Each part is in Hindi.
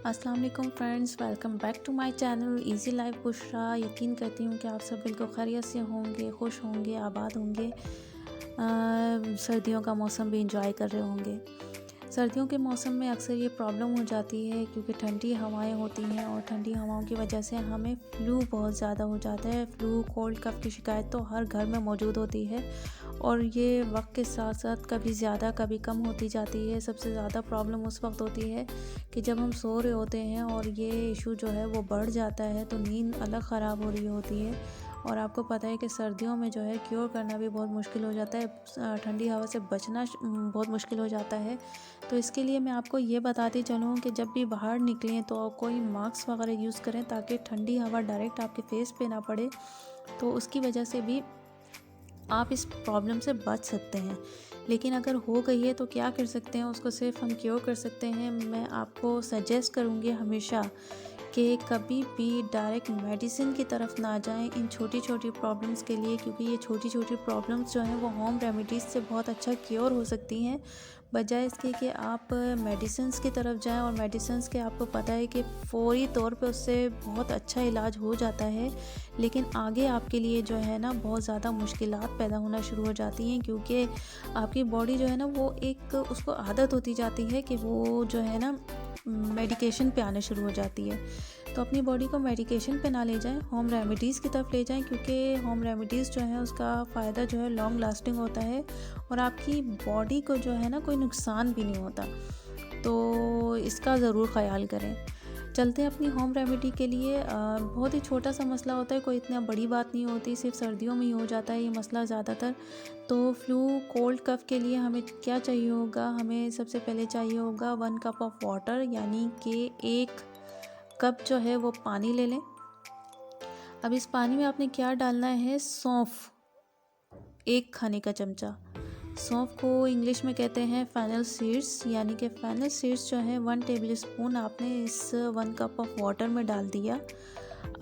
अस्सलाम वालेकुम friends, welcome back to my channel easy life Bushra. यकीन करती हूँ कि आप सब बिल्कुल खैरियत से होंगे, खुश होंगे, आबाद होंगे। सर्दियों का मौसम भी इंजॉय कर रहे होंगे। सर्दियों के मौसम में अक्सर ये प्रॉब्लम हो जाती है क्योंकि ठंडी हवाएं होती हैं और ठंडी हवाओं की वजह से हमें फ्लू बहुत ज़्यादा हो जाता है। फ्लू, कोल्ड, कफ की शिकायत तो हर घर में मौजूद होती है और ये वक्त के साथ साथ कभी ज़्यादा कभी कम होती जाती है। सबसे ज़्यादा प्रॉब्लम उस वक्त होती है कि जब हम सो रहे होते हैं और ये इशू जो है वो बढ़ जाता है तो नींद अलग ख़राब हो रही होती है। और आपको पता है कि सर्दियों में जो है क्योर करना भी बहुत मुश्किल हो जाता है, ठंडी हवा से बचना बहुत मुश्किल हो जाता है। तो इसके लिए मैं आपको ये बताती चलूँ कि जब भी बाहर निकलें तो कोई मास्क वगैरह यूज़ करें ताकि ठंडी हवा डायरेक्ट आपके फेस पे ना पड़े, तो उसकी वजह से भी आप इस प्रॉब्लम से बच सकते हैं। लेकिन अगर हो गई है तो क्या कर सकते हैं, उसको सिर्फ हम क्योर कर सकते हैं। मैं आपको सजेस्ट करूँगी हमेशा कि कभी भी डायरेक्ट मेडिसिन की तरफ ना जाएं इन छोटी छोटी प्रॉब्लम्स के लिए, क्योंकि ये छोटी छोटी प्रॉब्लम्स जो हैं वो होम रेमेडीज़ से बहुत अच्छा क्योर हो सकती हैं, बजाय इसके कि आप मेडिसिन्स की तरफ जाएं। और मेडिसिन्स के आपको पता है कि फ़ौरी तौर पे उससे बहुत अच्छा इलाज हो जाता है, लेकिन आगे आपके लिए जो है ना बहुत ज़्यादा मुश्किलात पैदा होना शुरू हो जाती हैं, क्योंकि आपकी बॉडी जो है ना वो एक उसको आदत होती जाती है कि वो जो है ना मेडिकेशन पे आने शुरू हो जाती है। तो अपनी बॉडी को मेडिकेशन पे ना ले जाएं, होम रेमेडीज़ की तरफ ले जाएं, क्योंकि होम रेमेडीज़ जो है उसका फ़ायदा जो है लॉन्ग लास्टिंग होता है और आपकी बॉडी को जो है ना कोई नुकसान भी नहीं होता। तो इसका ज़रूर ख़याल करें। चलते हैं अपनी होम रेमेडी के लिए। बहुत ही छोटा सा मसला होता है, कोई इतना बड़ी बात नहीं होती, सिर्फ सर्दियों में ही हो जाता है ये मसला ज़्यादातर। तो फ्लू, कोल्ड, कफ के लिए हमें क्या चाहिए होगा, हमें सबसे पहले चाहिए होगा 1 कप ऑफ वाटर, यानी कि 1 कप जो है वो पानी ले लें। अब इस पानी में आपने क्या डालना है, सौंफ, 1 खाने का चमचा। सौंफ को इंग्लिश में कहते हैं फेनल सीड्स, यानी कि फेनल सीड्स जो है 1 टेबल स्पून आपने इस 1 कप ऑफ वाटर में डाल दिया।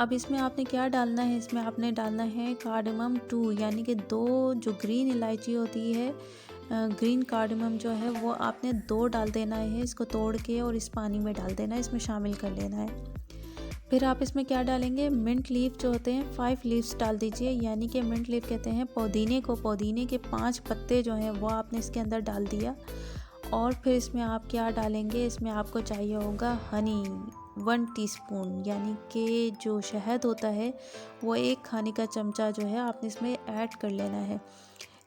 अब इसमें आपने क्या डालना है, इसमें आपने डालना है कार्डमम 2, यानी कि 2 जो ग्रीन इलायची होती है, ग्रीन कार्डमम जो है वो आपने 2 डाल देना है, इसको तोड़ के और इस पानी में डाल देना है, इसमें शामिल कर लेना है। फिर आप इसमें क्या डालेंगे, मिंट लीफ जो होते हैं 5 लीव्स डाल दीजिए, यानी कि मिंट लीफ कहते हैं पुदीने को। पुदीने के 5 पत्ते जो हैं वो आपने इसके अंदर डाल दिया। और फिर इसमें आप क्या डालेंगे, इसमें आपको चाहिए होगा हनी 1 टीस्पून, यानी कि जो शहद होता है वो 1 खाने का चमचा जो है आपने इसमें ऐड कर लेना है।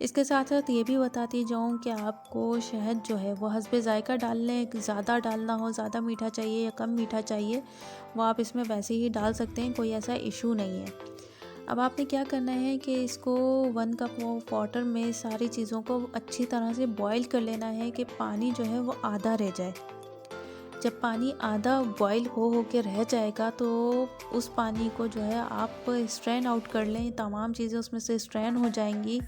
इसके साथ साथ ये भी बताती जाऊँ कि आपको शहद जो है वो हस्बे ज़ायका डाल लें, ज़्यादा डालना हो, ज़्यादा मीठा चाहिए या कम मीठा चाहिए, वो आप इसमें वैसे ही डाल सकते हैं, कोई ऐसा इशू नहीं है। अब आपने क्या करना है कि इसको 1 कप वाटर में सारी चीज़ों को अच्छी तरह से बॉईल कर लेना है कि पानी जो है वो आधा रह जाए। जब पानी आधा बॉईल हो के रह जाएगा तो उस पानी को जो है आप स्ट्रेन आउट कर लें, तमाम चीज़ें उसमें से स्ट्रेन हो जाएंगी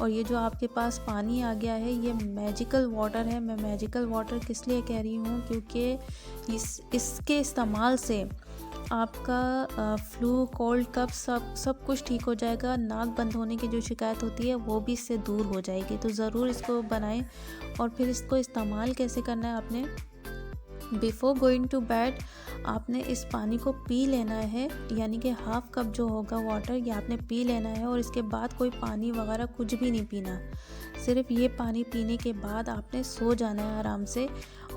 और ये जो आपके पास पानी आ गया है ये मैजिकल वाटर है। मैं मैजिकल वाटर किस लिए कह रही हूँ, क्योंकि इसके इस्तेमाल से आपका फ्लू, कोल्ड, कफ सब कुछ ठीक हो जाएगा। नाक बंद होने की जो शिकायत होती है वो भी इससे दूर हो जाएगी। तो ज़रूर इसको बनाएं। और फिर इसको इस्तेमाल कैसे करना है, आपने बिफ़ोर गोइंग टू बेड आपने इस पानी को पी लेना है, यानी कि हाफ़ कप जो होगा वाटर ये आपने पी लेना है और इसके बाद कोई पानी वगैरह कुछ भी नहीं पीना। सिर्फ ये पानी पीने के बाद आपने सो जाना है आराम से।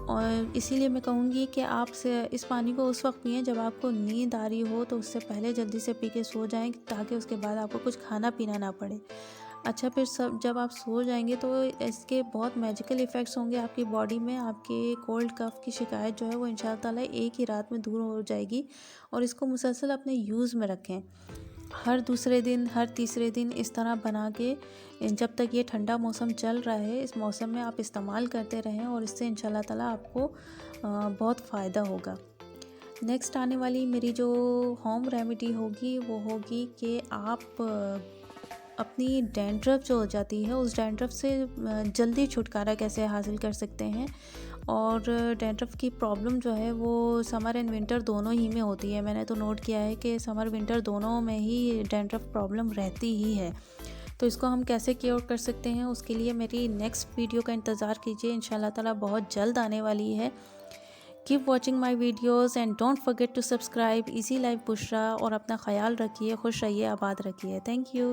और इसीलिए मैं कहूँगी कि आप से इस पानी को उस वक्त पिएं जब आपको नींद आ रही हो, तो उससे पहले जल्दी से पी के सो जाएं ताकि उसके बाद आपको कुछ खाना पीना ना पड़े। अच्छा, फिर सब जब आप सो जाएंगे तो इसके बहुत मैजिकल इफ़ेक्ट्स होंगे आपकी बॉडी में। आपके कोल्ड कफ की शिकायत जो है वो इंशाअल्लाह ताला एक ही रात में दूर हो जाएगी। और इसको मुसलसल अपने यूज़ में रखें, हर दूसरे दिन, हर तीसरे दिन इस तरह बना के जब तक ये ठंडा मौसम चल रहा है इस मौसम में आप इस्तेमाल करते रहें और इससे इंशाअल्लाह ताला आपको बहुत फ़ायदा होगा। नेक्स्ट आने वाली मेरी जो होम रेमेडी होगी वो होगी कि आप अपनी डैंड्रफ जो हो जाती है उस डैंड्रफ से जल्दी छुटकारा कैसे हासिल कर सकते हैं। और डैंड्रफ की प्रॉब्लम जो है वो समर एंड विंटर दोनों ही में होती है। मैंने तो नोट किया है कि समर विंटर दोनों में ही डैंड्रफ प्रॉब्लम रहती ही है। तो इसको हम कैसे क्योर कर सकते हैं, उसके लिए मेरी नेक्स्ट वीडियो का इंतज़ार कीजिए, इंशाल्लाह ताला बहुत जल्द आने वाली है। Keep watching my videos and don't forget to subscribe easy life Bushra. और अपना ख्याल रखिए, खुश रहिए, आबाद रखिए। Thank you.